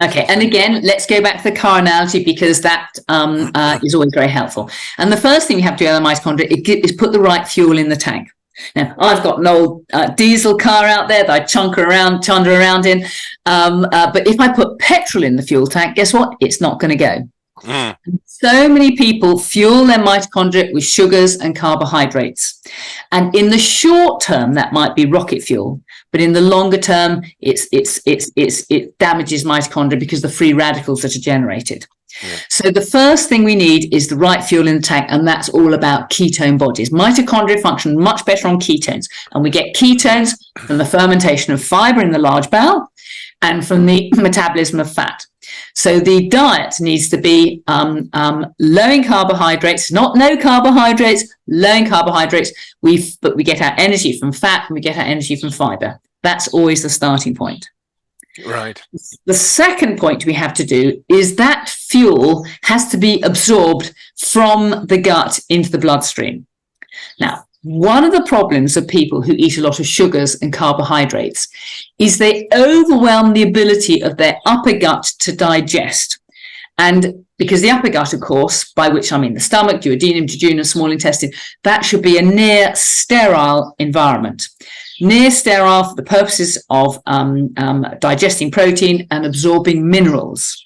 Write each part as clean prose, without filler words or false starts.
Okay, and again, let's go back to the car analogy, because that is always very helpful. And the first thing we have to do on the mitochondria is put the right fuel in the tank. Now, I've got an old diesel car out there that I chunder around in. But if I put petrol in the fuel tank, guess what? It's not going to go. So many people fuel their mitochondria with sugars and carbohydrates. And in the short term, that might be rocket fuel. But in the longer term, it damages mitochondria because the free radicals that are generated. Yeah. So the first thing we need is the right fuel in the tank, and that's all about ketone bodies. Mitochondria function much better on ketones, and we get ketones from the fermentation of fiber in the large bowel and from the metabolism of fat. So the diet needs to be low in carbohydrates, not no carbohydrates, low in carbohydrates. But we get our energy from fat and we get our energy from fiber. That's always the starting point. Right. The second point we have to do is that fuel has to be absorbed from the gut into the bloodstream. Now, one of the problems of people who eat a lot of sugars and carbohydrates is they overwhelm the ability of their upper gut to digest. And because the upper gut, of course, by which I mean the stomach, duodenum, jejunum, small intestine, that should be a near sterile environment. Near sterile for the purposes of digesting protein and absorbing minerals.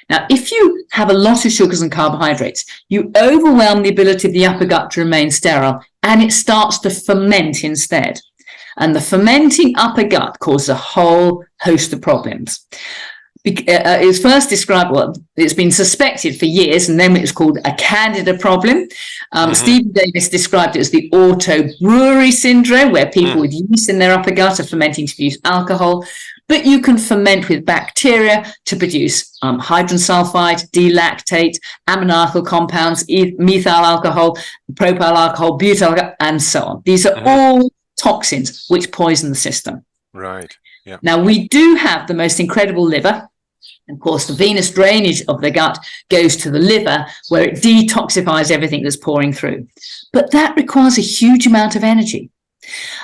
Now, if you have a lot of sugars and carbohydrates, you overwhelm the ability of the upper gut to remain sterile, and it starts to ferment instead. And the fermenting upper gut causes a whole host of problems. It was first described, well, it's been suspected for years, and then it was called a candida problem. Stephen Davis described it as the auto-brewery syndrome, where people with yeast in their upper gut are fermenting to produce alcohol. But you can ferment with bacteria to produce hydrogen sulfide, D-lactate, ammonarchal compounds, methyl alcohol, propyl alcohol, butyl alcohol, and so on. These are all toxins which poison the system. Right. Yeah. Now, we do have the most incredible liver. Of course, the venous drainage of the gut goes to the liver, where it detoxifies everything that's pouring through. But that requires a huge amount of energy.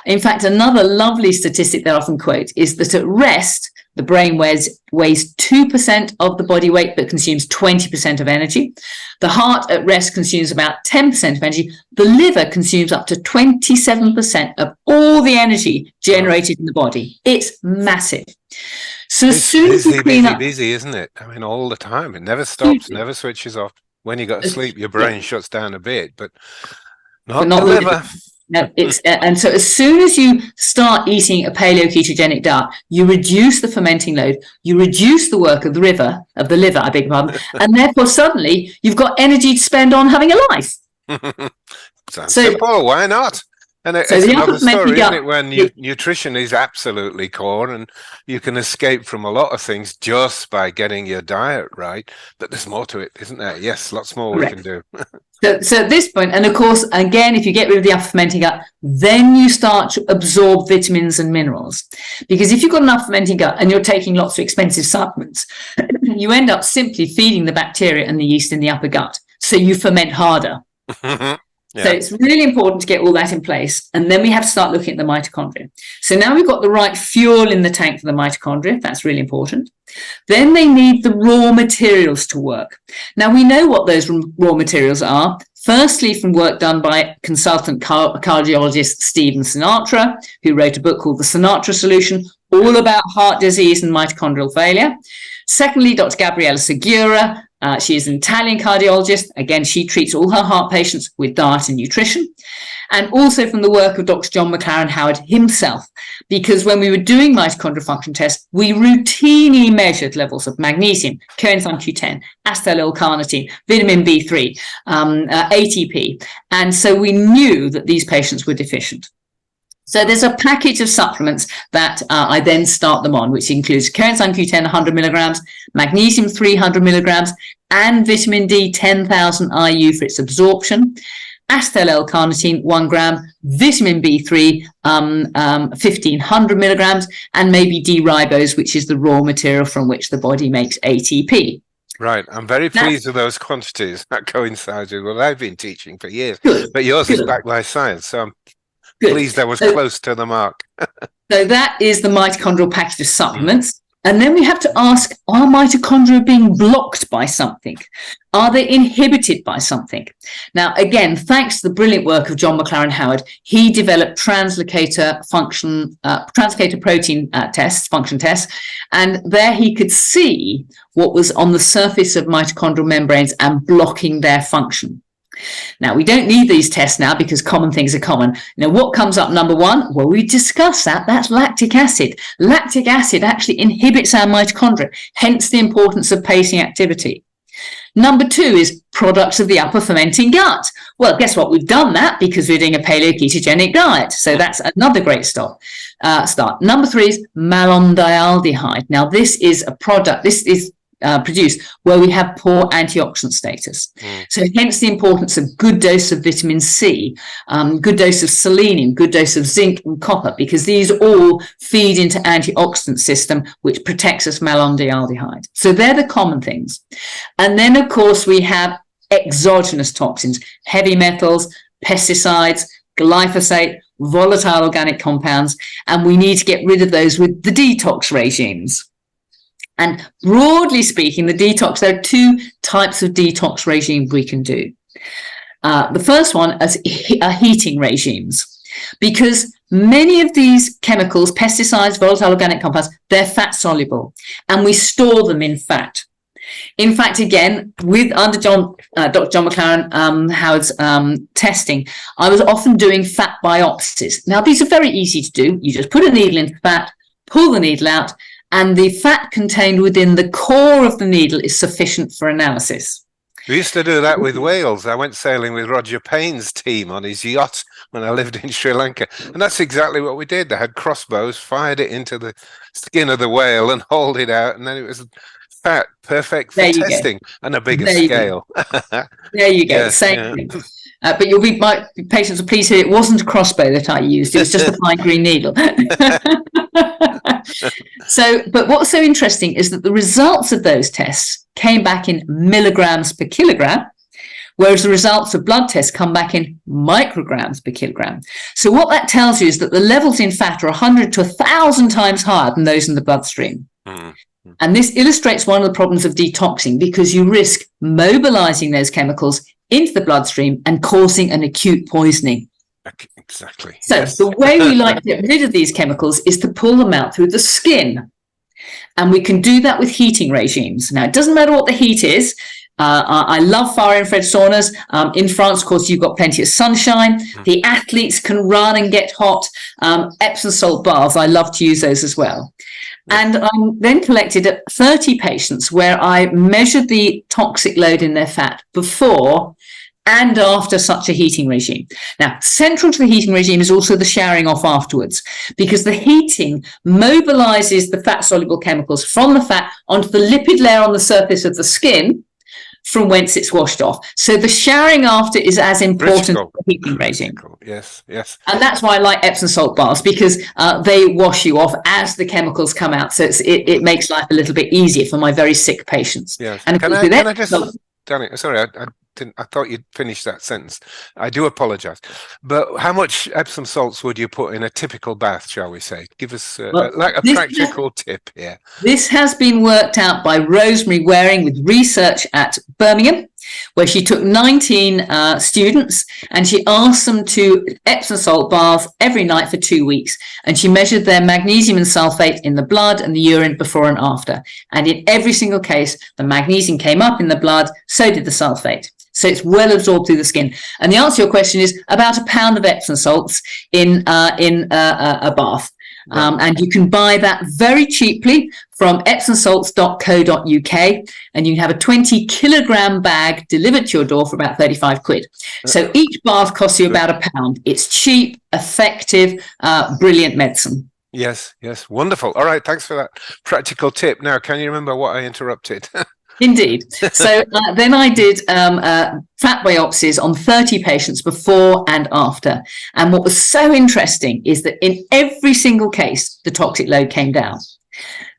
In fact, another lovely statistic that I often quote is that at rest, the brain weighs 2% of the body weight, but consumes 20% of energy. The heart at rest consumes about 10% of energy. The liver consumes up to 27% of all the energy generated in the body. It's massive. So as soon as we clean up... busy, isn't it? I mean, all the time. It never stops, never switches off. When you go to sleep, your brain shuts down a bit, but not the liver. No, and so as soon as you start eating a paleo-ketogenic diet, you reduce the fermenting load, you reduce the work of the liver, I beg your pardon, and therefore suddenly you've got energy to spend on having a life. Sounds simple, why not? And it's another story, isn't it, when nutrition is absolutely core, and you can escape from a lot of things just by getting your diet right. But there's more to it, isn't there? Yes, lots more we can do. So at this point, and of course, again, if you get rid of the upper fermenting gut, then you start to absorb vitamins and minerals. Because if you've got enough fermenting gut and you're taking lots of expensive supplements, you end up simply feeding the bacteria and the yeast in the upper gut. So you ferment harder. Yeah. So it's really important to get all that in place. And then we have to start looking at the mitochondria. So now we've got the right fuel in the tank for the mitochondria. That's really important. Then they need the raw materials to work. Now we know what those raw materials are. Firstly, from work done by consultant cardiologist Stephen Sinatra, who wrote a book called The Sinatra Solution, all about heart disease and mitochondrial failure. Secondly, Dr. Gabriella Segura. She is an Italian cardiologist. Again, she treats all her heart patients with diet and nutrition. And also from the work of Dr. John McLaren Howard himself, because when we were doing mitochondrial function tests, we routinely measured levels of magnesium, coenzyme Q10, acetyl-L-carnitine, vitamin B3, ATP. And so we knew that these patients were deficient. So there's a package of supplements that I then start them on, which includes coenzyme Q10 100 milligrams, magnesium 300 milligrams, and vitamin D 10,000 IU for its absorption, acetyl-L-carnitine 1 gram, vitamin B3 1500 milligrams, and maybe D-ribose, which is the raw material from which the body makes ATP. Right. I'm very pleased with those quantities. That coincides with what I've been teaching for years. Good. But yours is backed by science, so I'm pleased I was close to the mark. So that is the mitochondrial package of supplements. And then we have to ask, are mitochondria being blocked by something? Are they inhibited by something? Now, again, thanks to the brilliant work of John McLaren Howard, he developed translocator protein tests, function tests, and there he could see what was on the surface of mitochondrial membranes and blocking their function. Now, we don't need these tests now because common things are common. Now, what comes up number one? Well, we discussed that. That's lactic acid. Lactic acid actually inhibits our mitochondria, hence the importance of pacing activity. Number two is products of the upper fermenting gut. Well, guess what? We've done that because we're doing a paleo-ketogenic diet. So that's another great start. Number three is malondialdehyde. Now, this is a product. This is produced where we have poor antioxidant status. So hence the importance of good dose of vitamin C, good dose of selenium, good dose of zinc and copper, because these all feed into antioxidant system, which protects us malondialdehyde. So they're the common things. And then, of course, we have exogenous toxins, heavy metals, pesticides, glyphosate, volatile organic compounds, and we need to get rid of those with the detox regimes. And broadly speaking, the detox, there are two types of detox regimes we can do. The first one is heating regimes, because many of these chemicals, pesticides, volatile organic compounds, they're fat soluble, and we store them in fat. In fact, again, under Dr. John McLaren Howard's testing, I was often doing fat biopsies. Now, these are very easy to do. You just put a needle into fat, pull the needle out, and the fat contained within the core of the needle is sufficient for analysis. We used to do that with whales. I went sailing with Roger Payne's team on his yacht when I lived in Sri Lanka. And that's exactly what we did. They had crossbows, fired it into the skin of the whale and hauled it out. And then it was fat, perfect for testing and a bigger scale. There you go. Yes, same thing. But my patients will please hear it wasn't a crossbow that I used. It was just a fine green needle. But what's so interesting is that the results of those tests came back in milligrams per kilogram, whereas the results of blood tests come back in micrograms per kilogram. So what that tells you is that the levels in fat are 100 to 1,000 times higher than those in the bloodstream. And this illustrates one of the problems of detoxing, because you risk mobilizing those chemicals into the bloodstream and causing an acute poisoning. Exactly. So yes. The way we like to get rid of these chemicals is to pull them out through the skin. And we can do that with heating regimes. Now, it doesn't matter what the heat is. I love far-infrared saunas. In France, of course, you've got plenty of sunshine. The athletes can run and get hot. Epsom salt baths, I love to use those as well. And I then collected 30 patients where I measured the toxic load in their fat before and after such a heating regime. Now, central to the heating regime is also the showering off afterwards, because the heating mobilizes the fat-soluble chemicals from the fat onto the lipid layer on the surface of the skin, from whence it's washed off. So the showering after is as important as the heating regime. Yes, yes. And that's why I like Epsom salt baths, because they wash you off as the chemicals come out. So it makes life a little bit easier for my very sick patients. Yes. And can I just, Danny, sorry, I thought you'd finished that sentence. I do apologize. But how much Epsom salts would you put in a typical bath, shall we say? Give us a practical tip here. This has been worked out by Rosemary Waring with research at Birmingham, where she took 19 students and she asked them to Epsom salt bath every night for 2 weeks. And she measured their magnesium and sulfate in the blood and the urine before and after. And in every single case, the magnesium came up in the blood, so did the sulfate. So it's well absorbed through the skin. And the answer to your question is about a pound of Epsom salts in a bath. And you can buy that very cheaply from epsomsalts.co.uk, and you can have a 20 kilogram bag delivered to your door for about 35 quid. So each bath costs you about a pound. It's cheap, effective, brilliant medicine. Yes, yes. Wonderful. All right. Thanks for that practical tip. Now, can you remember what I interrupted? Indeed. So then I did fat biopsies on 30 patients before and after. And what was so interesting is that in every single case, the toxic load came down.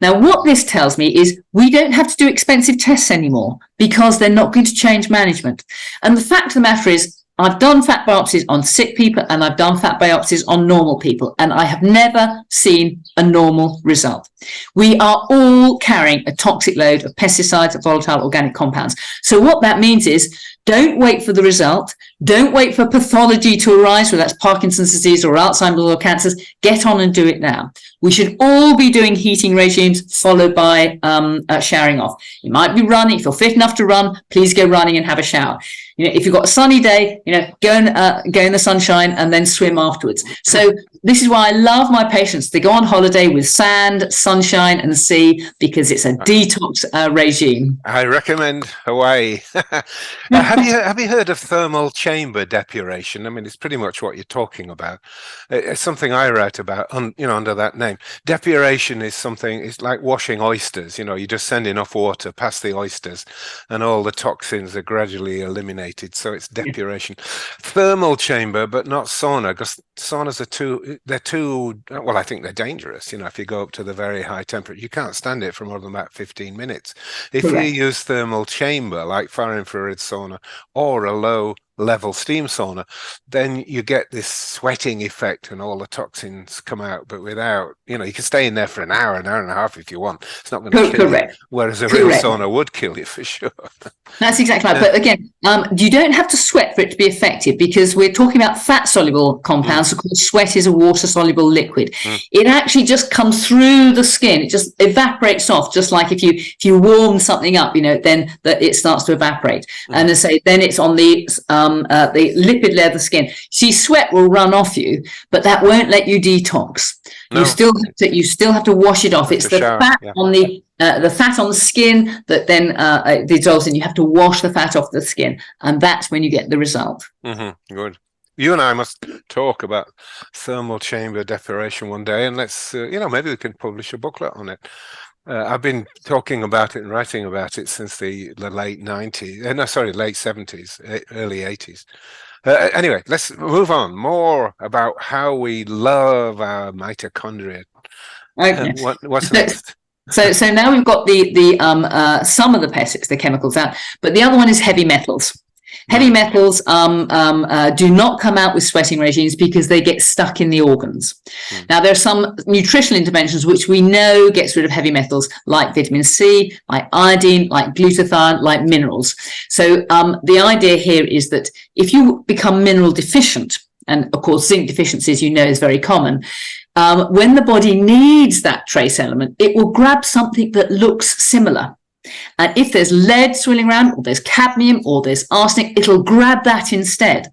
Now, what this tells me is we don't have to do expensive tests anymore because they're not going to change management. And the fact of the matter is, I've done fat biopsies on sick people and I've done fat biopsies on normal people, and I have never seen a normal result. We are all carrying a toxic load of pesticides and volatile organic compounds. So what that means is, don't wait for the result. Don't wait for pathology to arise, whether that's Parkinson's disease or Alzheimer's or cancers. Get on and do it now. We should all be doing heating regimes followed by showering off. You might be running. If you're fit enough to run, please go running and have a shower. If you've got a sunny day, go in the sunshine and then swim afterwards. So this is why I love my patients. They go on holiday with sand, sunshine and sea, because it's a detox regime. I recommend Hawaii. Have you heard of thermal chamber depuration? I mean, it's pretty much what you're talking about. It's something I write about, under that name. Depuration is something, it's like washing oysters. You just send enough water past the oysters and all the toxins are gradually eliminated. So it's depuration. Thermal chamber, but not sauna, because saunas are too, well, I think they're dangerous. If you go up to the very high temperature, you can't stand it for more than about 15 minutes. If you use thermal chamber, like far infrared sauna or a low level steam sauna, then you get this sweating effect and all the toxins come out, but without, you can stay in there for an hour and a half if you want. It's not going to kill you, whereas a real sauna would kill you for sure. That's exactly right. But again, you don't have to sweat for it to be effective, because we're talking about fat soluble compounds. Of course, sweat is a water soluble liquid. It actually just comes through the skin. It just evaporates off, just like if you warm something up, then it starts to evaporate. And as I say, then it's on the lipid layer of the skin. See, sweat will run off you, but that won't let you detox. No. You still have to wash it off. It's the fat on the fat on the skin that then dissolves, and you have to wash the fat off the skin, and that's when you get the result. Good. You and I must talk about thermal chamber depuration one day, and let's maybe we can publish a booklet on it. I've been talking about it and writing about it since the late 90s, late 70s, early 80s. Anyway, let's move on. More about how we love our mitochondria. Okay. What's next? So now we've got the some of the pests, the chemicals out, but the other one is heavy metals. Heavy metals do not come out with sweating regimes because they get stuck in the organs. Now, there are some nutritional interventions which we know gets rid of heavy metals, like vitamin C, like iodine, like glutathione, like minerals. So the idea here is that if you become mineral deficient, and of course zinc deficiency, as you know, is very common, when the body needs that trace element, it will grab something that looks similar. And if there's lead swirling around, or there's cadmium, or there's arsenic, it'll grab that instead.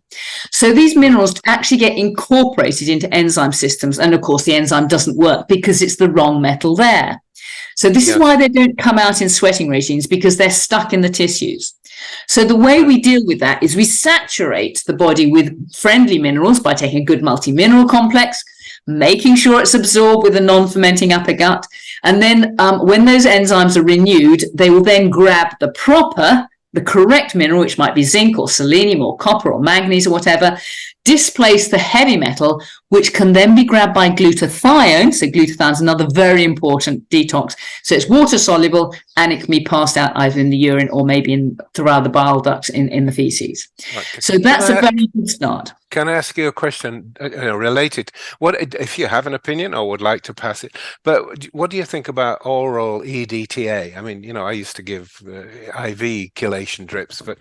So these minerals actually get incorporated into enzyme systems. And of course, the enzyme doesn't work because it's the wrong metal there. So this is why they don't come out in sweating regimes, because they're stuck in the tissues. So the way we deal with that is we saturate the body with friendly minerals by taking a good multi-mineral complex, making sure it's absorbed with a non-fermenting upper gut. And then when those enzymes are renewed, they will then grab the correct mineral, which might be zinc or selenium or copper or manganese or whatever, displace the heavy metal, which can then be grabbed by glutathione. So glutathione is another very important detox. So it's water soluble, and it can be passed out either in the urine or maybe throughout the bile ducts in the feces. Right. So that's a very good start. Can I ask you a question related? What, if you have an opinion or would like to pass it, but what do you think about oral EDTA? I mean, I used to give IV chelation drips, but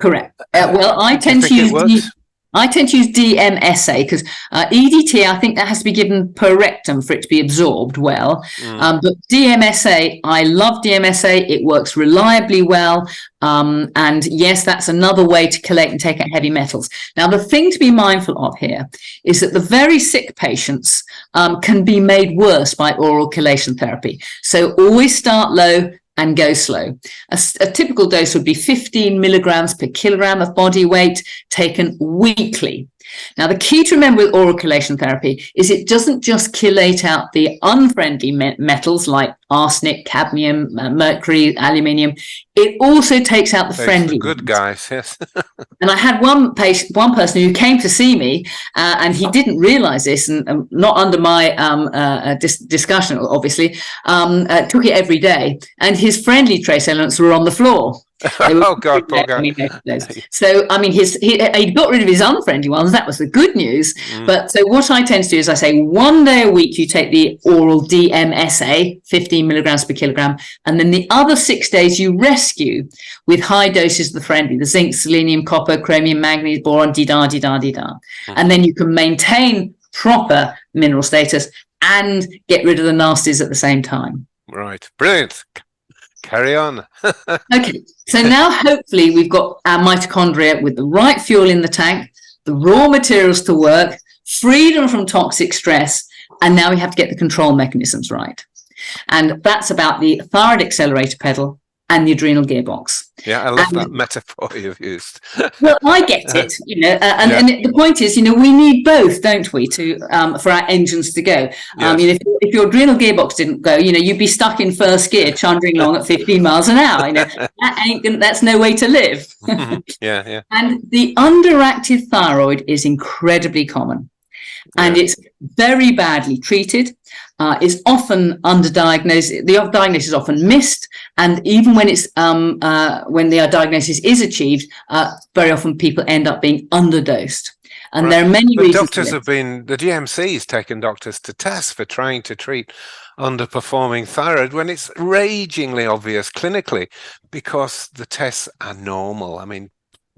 correct. Well, I tend to use DMSA because EDTA, I think that has to be given per rectum for it to be absorbed well. But DMSA, I love DMSA. It works reliably well. And yes, that's another way to collect and take out heavy metals. Now, the thing to be mindful of here is that the very sick patients can be made worse by oral chelation therapy. So always start low and go slow. A typical dose would be 15 milligrams per kilogram of body weight taken weekly. Now, the key to remember with oral chelation therapy is it doesn't just chelate out the unfriendly metals like arsenic, cadmium, mercury, aluminium. It also takes out the friendly good ones. Guys, yes. And I had one person who came to see me, and he didn't realize this, and not under my discussion, obviously, took it every day, and his friendly trace elements were on the floor. Oh God, poor guy. So I mean, he got rid of his unfriendly ones. That was the good news. But so what I tend to do is I say 1 day a week you take the oral DMSA, 15 milligrams per kilogram, and then the other 6 days you rescue with high doses of the friendly, the zinc, selenium, copper, chromium, manganese, boron, and then you can maintain proper mineral status and get rid of the nasties at the same time. Right, brilliant. Carry on. Okay, so now hopefully we've got our mitochondria with the right fuel in the tank, the raw materials to work, freedom from toxic stress, and now we have to get the control mechanisms right. And that's about the thyroid accelerator pedal and the adrenal gearbox. Yeah, I love that metaphor you've used. Well, I get it, and the point is, we need both, don't we, to for our engines to go. Yes. If your adrenal gearbox didn't go, you'd be stuck in first gear, chundering along at 15 miles an hour. That's no way to live. Yeah. And the underactive thyroid is incredibly common. And it's very badly treated. Is often underdiagnosed. The diagnosis is often missed, and even when it's when the diagnosis is achieved, very often people end up being underdosed. And there are many reasons. Doctors have been, the DMC's taken doctors to task for trying to treat underperforming thyroid when it's ragingly obvious clinically because the tests are normal. I mean.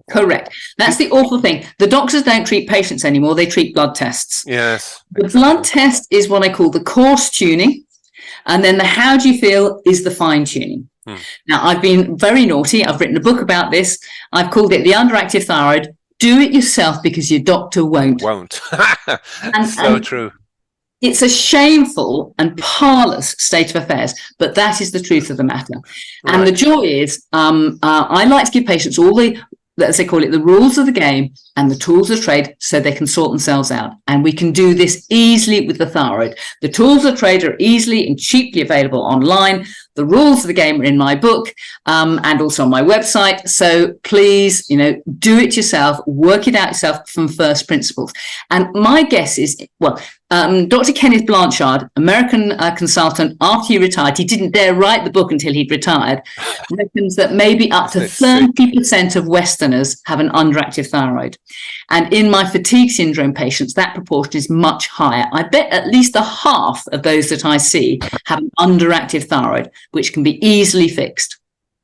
Correct. That's the awful thing. The doctors don't treat patients anymore. They treat blood tests. Yes. The blood test is what I call the course tuning. And then the how do you feel is the fine tuning. Now, I've been very naughty. I've written a book about this. I've called it The Underactive Thyroid. Do it yourself because your doctor won't. So true. It's a shameful and parlous state of affairs, but that is the truth of the matter. Right. And the joy is I like to give patients all the, as they call it, the rules of the game and the tools of trade so they can sort themselves out. And we can do this easily with the thyroid. The tools of trade are easily and cheaply available online. The rules of the game are in my book and also on my website. So please, do it yourself, work it out yourself from first principles. And my guess is, Dr. Kenneth Blanchard, American consultant, after he retired, he didn't dare write the book until he'd retired, reckons that maybe up to 30% of Westerners have an underactive thyroid. And in my fatigue syndrome patients, that proportion is much higher. I bet at least a half of those that I see have an underactive thyroid, which can be easily fixed.